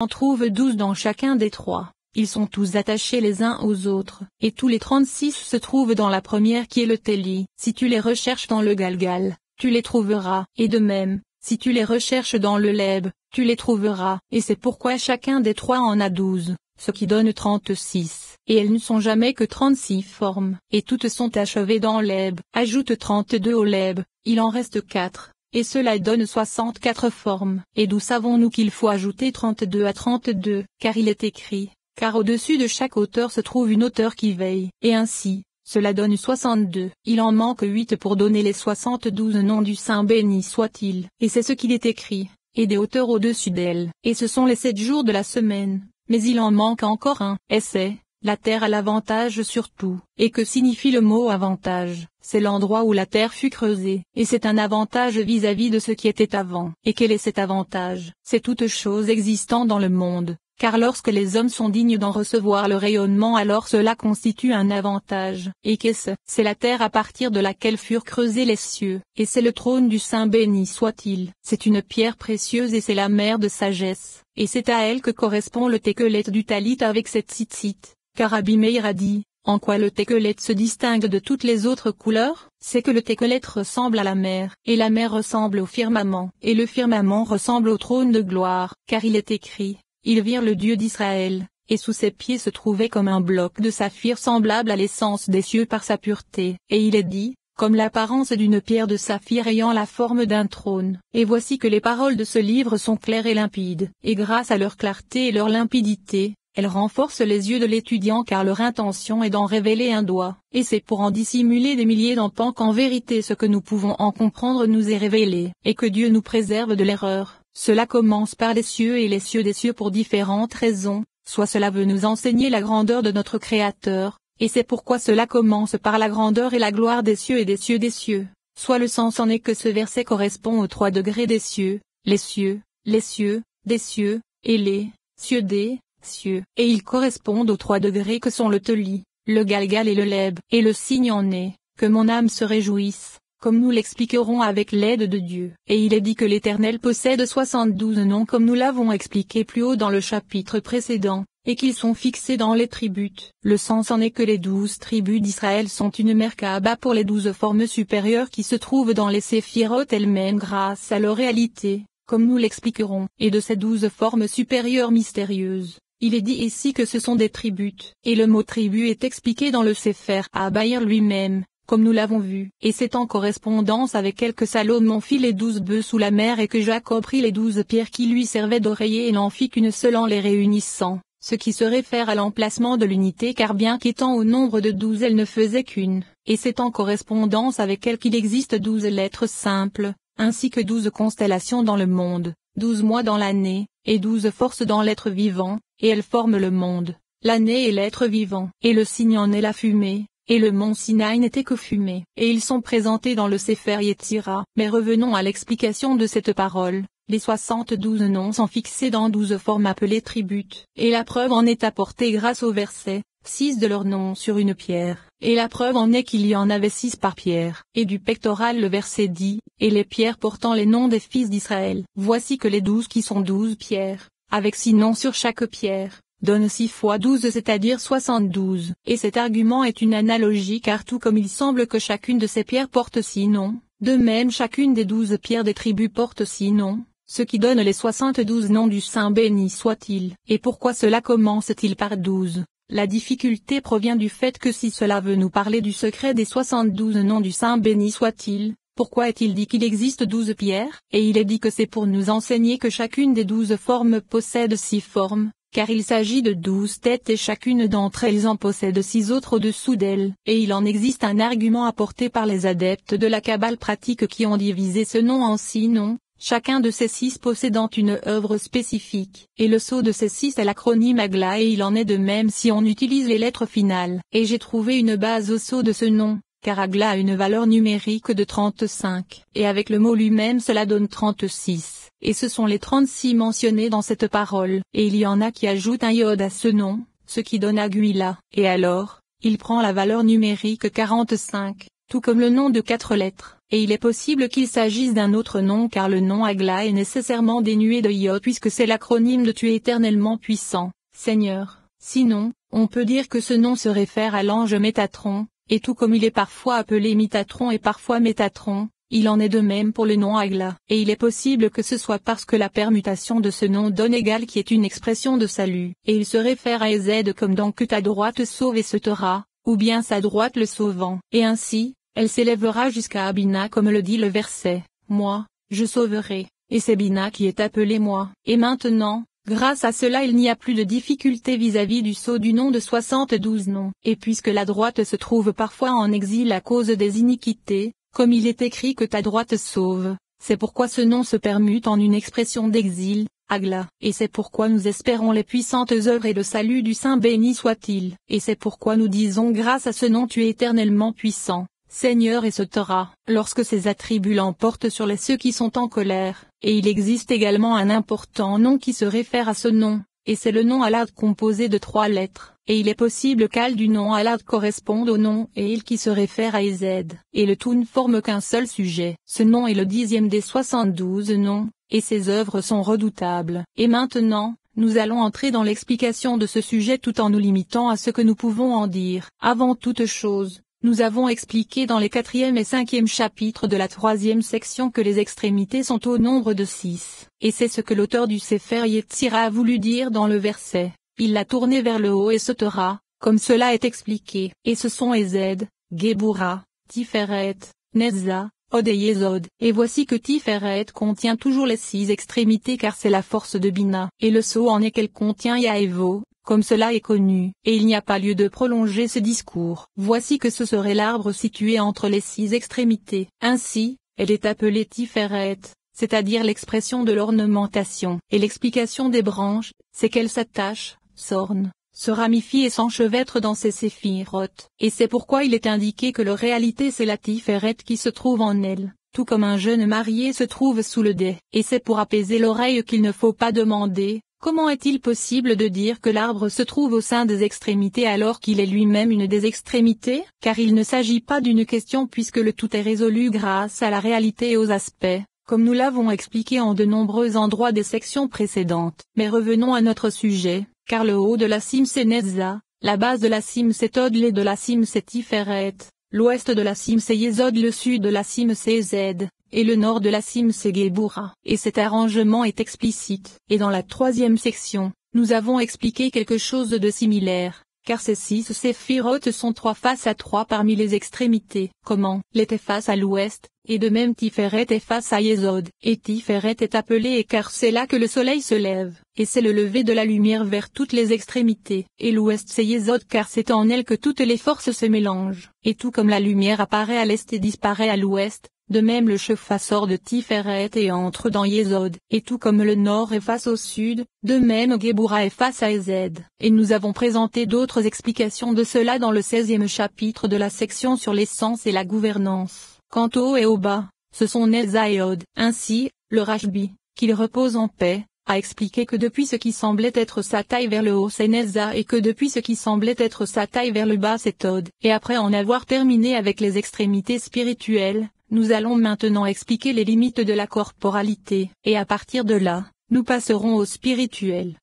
en trouve 12 dans chacun des trois. Ils sont tous attachés les uns aux autres, et tous les 36 se trouvent dans la première qui est le Téli. Si tu les recherches dans le Galgal, tu les trouveras, et de même, si tu les recherches dans le Leb, tu les trouveras, et c'est pourquoi chacun des trois en a 12, ce qui donne 36, et elles ne sont jamais que 36 formes, et toutes sont achevées dans Leb. Ajoute 32 au Leb, il en reste 4. Et cela donne 64 formes. Et d'où savons-nous qu'il faut ajouter 32 à 32, car il est écrit, car au-dessus de chaque auteur se trouve une auteur qui veille, et ainsi, cela donne 62. Il en manque 8 pour donner les 72 noms du Saint béni soit-il. Et c'est ce qu'il est écrit, et des auteurs au-dessus d'elle. Et ce sont les 7 jours de la semaine. Mais il en manque encore un, et c'est, la terre a l'avantage sur tout. Et que signifie le mot avantage? C'est l'endroit où la terre fut creusée, et c'est un avantage vis-à-vis de ce qui était avant. Et quel est cet avantage? C'est toute chose existant dans le monde, car lorsque les hommes sont dignes d'en recevoir le rayonnement, alors cela constitue un avantage. Et qu'est-ce? C'est la terre à partir de laquelle furent creusés les cieux, et c'est le trône du Saint béni soit-il. C'est une pierre précieuse et c'est la mer de sagesse, et c'est à elle que correspond le Tekelet du Talit avec cette tzitzit. Car Rabbi Meir a dit, en quoi le Tekelet se distingue de toutes les autres couleurs? C'est que le Tekelet ressemble à la mer, et la mer ressemble au firmament, et le firmament ressemble au trône de gloire, car il est écrit, ils virent le Dieu d'Israël, et sous ses pieds se trouvait comme un bloc de saphir semblable à l'essence des cieux par sa pureté, et il est dit, comme l'apparence d'une pierre de saphir ayant la forme d'un trône. Et voici que les paroles de ce livre sont claires et limpides, et grâce à leur clarté et leur limpidité, elles renforcent les yeux de l'étudiant car leur intention est d'en révéler un doigt, et c'est pour en dissimuler des milliers d'empans qu'en vérité ce que nous pouvons en comprendre nous est révélé, et que Dieu nous préserve de l'erreur. Cela commence par les cieux et les cieux des cieux pour différentes raisons, soit cela veut nous enseigner la grandeur de notre Créateur, et c'est pourquoi cela commence par la grandeur et la gloire des cieux et des cieux des cieux, soit le sens en est que ce verset correspond aux 3 degrés des cieux, des cieux, et les cieux des cieux, et ils correspondent aux 3 degrés que sont le Teli, le Galgal et le Leb, et le signe en est, que mon âme se réjouisse, comme nous l'expliquerons avec l'aide de Dieu. Et il est dit que l'Éternel possède 72 noms comme nous l'avons expliqué plus haut dans le chapitre précédent, et qu'ils sont fixés dans les tribus. Le sens en est que les 12 tribus d'Israël sont une Merkaba pour les 12 formes supérieures qui se trouvent dans les séphirotes elles-mêmes grâce à leur réalité, comme nous l'expliquerons, et de ces 12 formes supérieures mystérieuses. Il est dit ici que ce sont des tribus, et le mot tribu est expliqué dans le Sefer Habaïr lui-même, comme nous l'avons vu, et c'est en correspondance avec elle que Salomon fit les 12 bœufs sous la mer et que Jacob prit les 12 pierres qui lui servaient d'oreiller et n'en fit qu'une seule en les réunissant, ce qui se réfère à l'emplacement de l'unité car bien qu'étant au nombre de 12 elle ne faisait qu'une, et c'est en correspondance avec elle qu'il existe 12 lettres simples, ainsi que 12 constellations dans le monde, 12 mois dans l'année, et 12 forces dans l'être vivant, et elles forment le monde, l'année et l'être vivant, et le signe en est la fumée, et le mont Sinaï n'était que fumée, et ils sont présentés dans le Sefer Yetzira. Mais revenons à l'explication de cette parole, les 72 noms sont fixés dans 12 formes appelées tribus, et la preuve en est apportée grâce au verset, 6 de leurs noms sur une pierre, et la preuve en est qu'il y en avait 6 par pierre, et du pectoral le verset dit, et les pierres portant les noms des fils d'Israël. Voici que les 12 qui sont 12 pierres, avec 6 noms sur chaque pierre, donne 6 fois 12 c'est-à-dire 72. Et cet argument est une analogie car tout comme il semble que chacune de ces pierres porte 6 noms, de même chacune des 12 pierres des tribus porte 6 noms, ce qui donne les 72 noms du Saint béni soit-il. Et pourquoi cela commence-t-il par 12? La difficulté provient du fait que si cela veut nous parler du secret des 72 noms du Saint béni soit-il, pourquoi est-il dit qu'il existe 12 pierres? Et il est dit que c'est pour nous enseigner que chacune des 12 formes possède 6 formes, car il s'agit de 12 têtes et chacune d'entre elles en possède 6 autres au-dessous d'elles. Et il en existe un argument apporté par les adeptes de la Kabbale pratique qui ont divisé ce nom en 6 noms, chacun de ces 6 possédant une œuvre spécifique. Et le sceau de ces 6 est l'acronyme Agla et il en est de même si on utilise les lettres finales. Et j'ai trouvé une base au sceau de ce nom, car Agla a une valeur numérique de 35, et avec le mot lui-même cela donne 36, et ce sont les 36 mentionnés dans cette parole, et il y en a qui ajoutent un iode à ce nom, ce qui donne Aguila, et alors, il prend la valeur numérique 45, tout comme le nom de 4 lettres, et il est possible qu'il s'agisse d'un autre nom car le nom Agla est nécessairement dénué de Yod puisque c'est l'acronyme de Tu es éternellement puissant, Seigneur. Sinon, on peut dire que ce nom se réfère à l'ange Métatron, et tout comme il est parfois appelé Mitatron et parfois Métatron, il en est de même pour le nom Agla. Et il est possible que ce soit parce que la permutation de ce nom donne égal qui est une expression de salut, et il se réfère à Ezed comme dans que ta droite sauve et se taura, ou bien sa droite le sauvant. Et ainsi, elle s'élèvera jusqu'à Abina comme le dit le verset, moi, je sauverai, et c'est Bina qui est appelé moi. Et maintenant, grâce à cela il n'y a plus de difficulté vis-à-vis du sceau du nom de 72 noms. Et puisque la droite se trouve parfois en exil à cause des iniquités, comme il est écrit que ta droite sauve, c'est pourquoi ce nom se permute en une expression d'exil, Agla. Et c'est pourquoi nous espérons les puissantes œuvres et le salut du Saint béni soit-il. Et c'est pourquoi nous disons grâce à ce nom tu es éternellement puissant, Seigneur et se taura, lorsque ses attributs l'emportent sur ceux qui sont en colère. Et il existe également un important nom qui se réfère à ce nom, et c'est le nom Alad composé de 3 lettres. Et il est possible qu'Al du nom Alad corresponde au nom El qui se réfère à Ezed. Et le tout ne forme qu'un seul sujet. Ce nom est le 10e des 72 noms, et ses œuvres sont redoutables. Et maintenant, nous allons entrer dans l'explication de ce sujet tout en nous limitant à ce que nous pouvons en dire. Avant toute chose, nous avons expliqué dans les 4e et 5e chapitres de la 3e section que les extrémités sont au nombre de 6. Et c'est ce que l'auteur du Sefer Yetzira a voulu dire dans le verset. Il l'a tourné vers le haut et se taura, comme cela est expliqué. Et ce sont Ezed, Gebura, Tiferet, Nezza, Od et Yesod. Et voici que Tiferet contient toujours les 6 extrémités car c'est la force de Bina. Et le sceau en est qu'elle contient Yaévo, comme cela est connu. Et il n'y a pas lieu de prolonger ce discours. Voici que ce serait l'arbre situé entre les 6 extrémités. Ainsi, elle est appelée Tiferet, c'est-à-dire l'expression de l'ornementation. Et l'explication des branches, c'est qu'elles s'attachent, s'ornent, se ramifient et s'enchevêtrent dans ces séphirotes. Et c'est pourquoi il est indiqué que leur réalité c'est la Tiferet qui se trouve en elle, tout comme un jeune marié se trouve sous le dais. Et c'est pour apaiser l'oreille qu'il ne faut pas demander, comment est-il possible de dire que l'arbre se trouve au sein des extrémités alors qu'il est lui-même une des extrémités? Car il ne s'agit pas d'une question puisque le tout est résolu grâce à la réalité et aux aspects, comme nous l'avons expliqué en de nombreux endroits des sections précédentes. Mais revenons à notre sujet, car le haut de la cime c'est Nezza, la base de la cime c'est Od, de la cime c'est Tiferet, l'ouest de la cime c'est Yesod, le sud de la cime c'est Ezed, et le nord de la cime c'est Gebura. Et cet arrangement est explicite. Et dans la 3e section, nous avons expliqué quelque chose de similaire, car ces 6 séphirotes sont 3 face à 3 parmi les extrémités. Comment? L'est face à l'ouest, et de même Tiferet est face à Yesod. Et Tiferet est appelé car c'est là que le soleil se lève, et c'est le lever de la lumière vers toutes les extrémités. Et l'ouest c'est Yesod car c'est en elle que toutes les forces se mélangent. Et tout comme la lumière apparaît à l'est et disparaît à l'ouest, de même le Shefa sort de Tiferet et entre dans Yesod. Et tout comme le nord est face au sud, de même Gebura est face à Ezed. Et nous avons présenté d'autres explications de cela dans le 16e chapitre de la section sur l'essence et la gouvernance. Quant au haut et au bas, ce sont Nezza et Od. Ainsi, le Rashbi, qu'il repose en paix, a expliqué que depuis ce qui semblait être sa taille vers le haut c'est Nezza et que depuis ce qui semblait être sa taille vers le bas c'est Od. Et après en avoir terminé avec les extrémités spirituelles, nous allons maintenant expliquer les limites de la corporalité, et à partir de là, nous passerons au spirituel.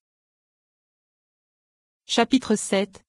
Chapitre 7.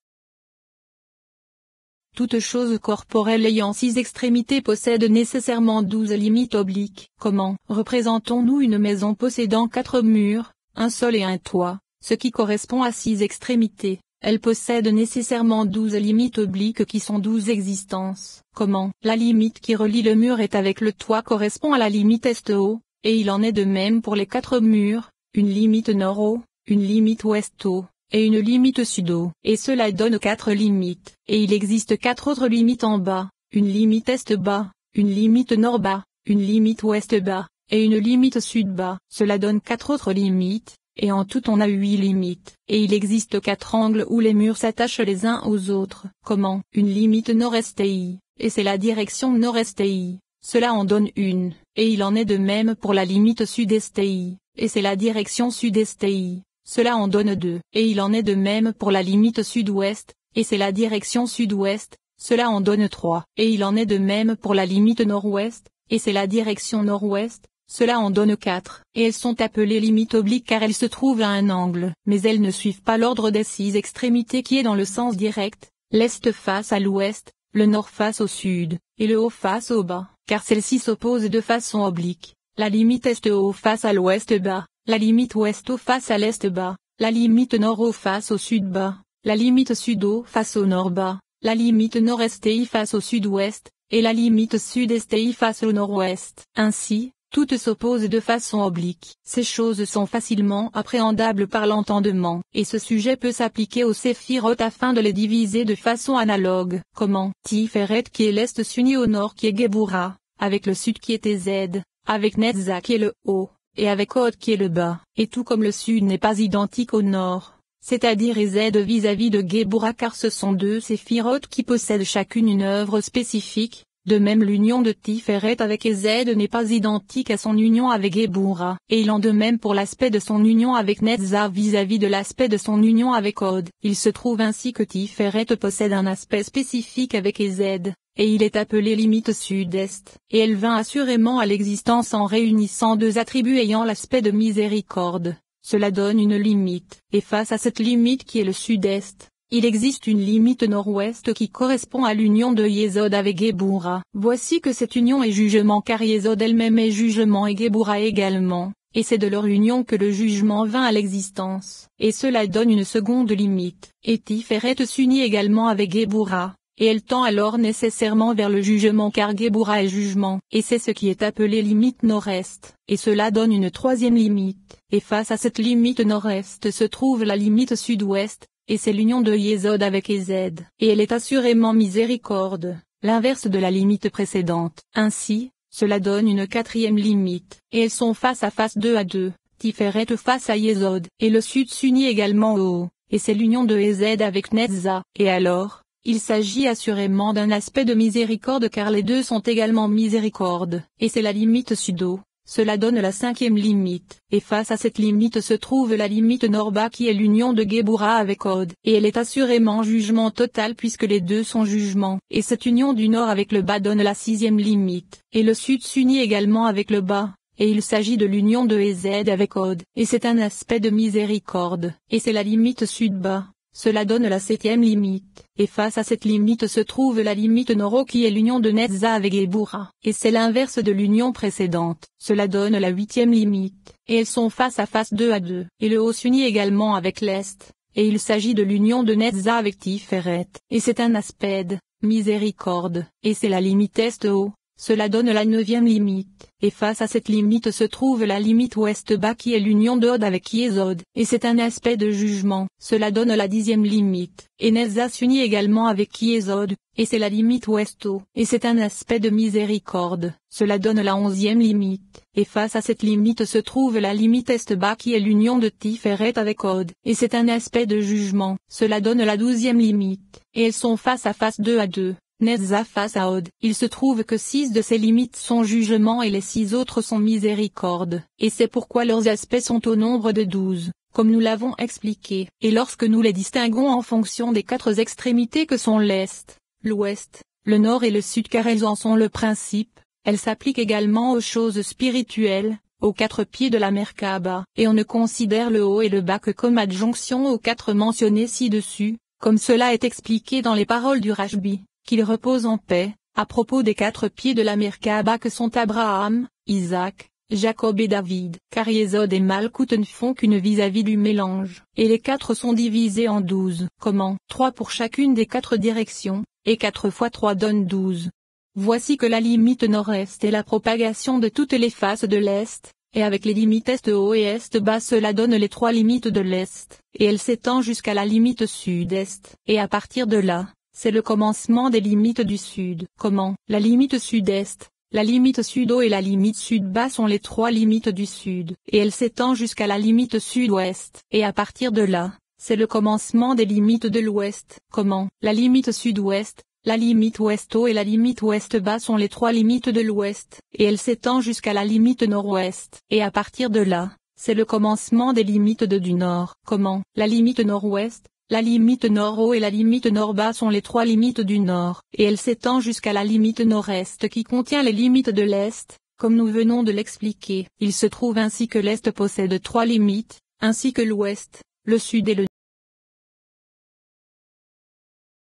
Toute chose corporelle ayant 6 extrémités possède nécessairement 12 limites obliques. Comment? Représentons-nous une maison possédant 4 murs, un sol et un toit, ce qui correspond à 6 extrémités. Elle possède nécessairement 12 limites obliques qui sont 12 existences. Comment? La limite qui relie le mur est avec le toit correspond à la limite est-haut, et il en est de même pour les 4 murs, une limite nord-haut, une limite ouest-haut, et une limite sud-haut. Et cela donne 4 limites. Et il existe 4 autres limites en bas, une limite est-bas, une limite nord-bas, une limite ouest-bas, et une limite sud-bas. Cela donne 4 autres limites. Et en tout on a 8 limites. Et il existe 4 angles où les murs s'attachent les uns aux autres. Comment? Une limite nord-est-i, et c'est la direction nord-est-i. Cela en donne une. Et il en est de même pour la limite sud-est-i, et c'est la direction sud-est-i. Cela en donne 2. Et il en est de même pour la limite sud-ouest, et c'est la direction sud-ouest. Cela en donne 3. Et il en est de même pour la limite nord-ouest, et c'est la direction nord-ouest. Cela en donne 4, et elles sont appelées limites obliques car elles se trouvent à un angle, mais elles ne suivent pas l'ordre des 6 extrémités qui est dans le sens direct, l'est face à l'ouest, le nord face au sud, et le haut face au bas, car celles-ci s'opposent de façon oblique. La limite est-haut face à l'ouest bas, la limite ouest-haut face à l'est bas, la limite nord-haut face au sud bas, la limite sud-haut face au nord bas, la limite nord-est face au sud-ouest, et la limite sud-est face au nord-ouest. Ainsi, toutes s'opposent de façon oblique. Ces choses sont facilement appréhendables par l'entendement, et ce sujet peut s'appliquer aux séphirotes afin de les diviser de façon analogue. Comment? Tiferet qui est l'est s'unit au nord qui est Géboura, avec le sud qui est Ezed, avec Netza qui est le haut, et avec Od qui est le bas, et tout comme le sud n'est pas identique au nord, c'est-à-dire Ezed vis-à-vis de Géboura car ce sont deux séphirotes qui possèdent chacune une œuvre spécifique. De même l'union de Tiferet avec Ezed n'est pas identique à son union avec Géboura, et il en de même pour l'aspect de son union avec Netza vis-à-vis de l'aspect de son union avec Od. Il se trouve ainsi que Tiferet possède un aspect spécifique avec Ezed, et il est appelé limite sud-est, et elle vint assurément à l'existence en réunissant deux attributs ayant l'aspect de miséricorde. Cela donne une limite, et face à cette limite qui est le sud-est, il existe une limite nord-ouest qui correspond à l'union de Yesod avec Géboura. Voici que cette union est jugement car Yesod elle-même est jugement et Géboura également, et c'est de leur union que le jugement vint à l'existence, et cela donne une seconde limite. Et Tiferet s'unit également avec Géboura, et elle tend alors nécessairement vers le jugement car Géboura est jugement, et c'est ce qui est appelé limite nord-est, et cela donne une troisième limite, et face à cette limite nord-est se trouve la limite sud-ouest, et c'est l'union de Yesod avec Ezed, et elle est assurément miséricorde, l'inverse de la limite précédente. Ainsi, cela donne une quatrième limite, et elles sont face à face 2 à 2, Tiferet face à Yesod, et le sud s'unit également au haut, et c'est l'union de Ezed avec Netza, et alors, il s'agit assurément d'un aspect de miséricorde car les deux sont également miséricorde, et c'est la limite sud-haut. Cela donne la cinquième limite, et face à cette limite se trouve la limite nord-bas qui est l'union de Géboura avec Od, et elle est assurément jugement total puisque les deux sont jugement, et cette union du nord avec le bas donne la sixième limite, et le sud s'unit également avec le bas, et il s'agit de l'union de Ezed avec Od, et c'est un aspect de miséricorde, et c'est la limite sud-bas. Cela donne la septième limite, et face à cette limite se trouve la limite nord-haut qui est l'union de Netza avec Géboura, et c'est l'inverse de l'union précédente. Cela donne la huitième limite, et elles sont face à face 2 à 2, et le haut s'unit également avec l'est, et il s'agit de l'union de Netza avec Tiferet, et c'est un aspect de miséricorde, et c'est la limite est-haut. Cela donne la neuvième limite, et face à cette limite se trouve la limite ouest-bas qui est l'union d'Od avec Yesod, et c'est un aspect de jugement. Cela donne la dixième limite, et Netza s'unit également avec Yesod, et c'est la limite ouest-haut, et c'est un aspect de miséricorde. Cela donne la onzième limite, et face à cette limite se trouve la limite est-bas qui est l'union de Tiferet avec Od, et c'est un aspect de jugement. Cela donne la douzième limite, et elles sont face à face 2 à 2. Netza face à Od. Il se trouve que 6 de ces limites sont jugement et les 6 autres sont miséricorde, et c'est pourquoi leurs aspects sont au nombre de 12, comme nous l'avons expliqué, et lorsque nous les distinguons en fonction des 4 extrémités que sont l'Est, l'Ouest, le Nord et le Sud car elles en sont le principe, elles s'appliquent également aux choses spirituelles, aux 4 pieds de la Merkaba, et on ne considère le haut et le bas que comme adjonction aux 4 mentionnés ci-dessus, comme cela est expliqué dans les paroles du Rashbi. Qu'il repose en paix, à propos des 4 pieds de la Merkaba que sont Abraham, Isaac, Jacob et David, car Yesod et Malkout ne font qu'une vis-à-vis du mélange, et les 4 sont divisés en 12. Comment? 3 pour chacune des 4 directions, et 4 fois 3 donne 12. Voici que la limite nord-est est la propagation de toutes les faces de l'est, et avec les limites est-haut et est-bas cela donne les 3 limites de l'est, et elle s'étend jusqu'à la limite sud-est, et à partir de là, c'est le commencement des limites du sud. Comment? La limite sud-est, la limite sud-haut et la limite sud-bas sont les 3 limites du sud, et elles s'étendent jusqu'à la limite sud-ouest, et à partir de là, c'est le commencement des limites de l'ouest. Comment? La limite sud-ouest, la limite ouest-haut et la limite ouest-bas sont les 3 limites de l'ouest, et elles s'étendent jusqu'à la limite nord-ouest, et à partir de là, c'est le commencement des limites du nord. Comment? La limite nord-ouest, La limite nord-haut et la limite nord-bas sont les trois limites du nord, et elle s'étend jusqu'à la limite nord-est qui contient les limites de l'est, comme nous venons de l'expliquer. Il se trouve ainsi que l'est possède trois limites, ainsi que l'ouest, le sud et le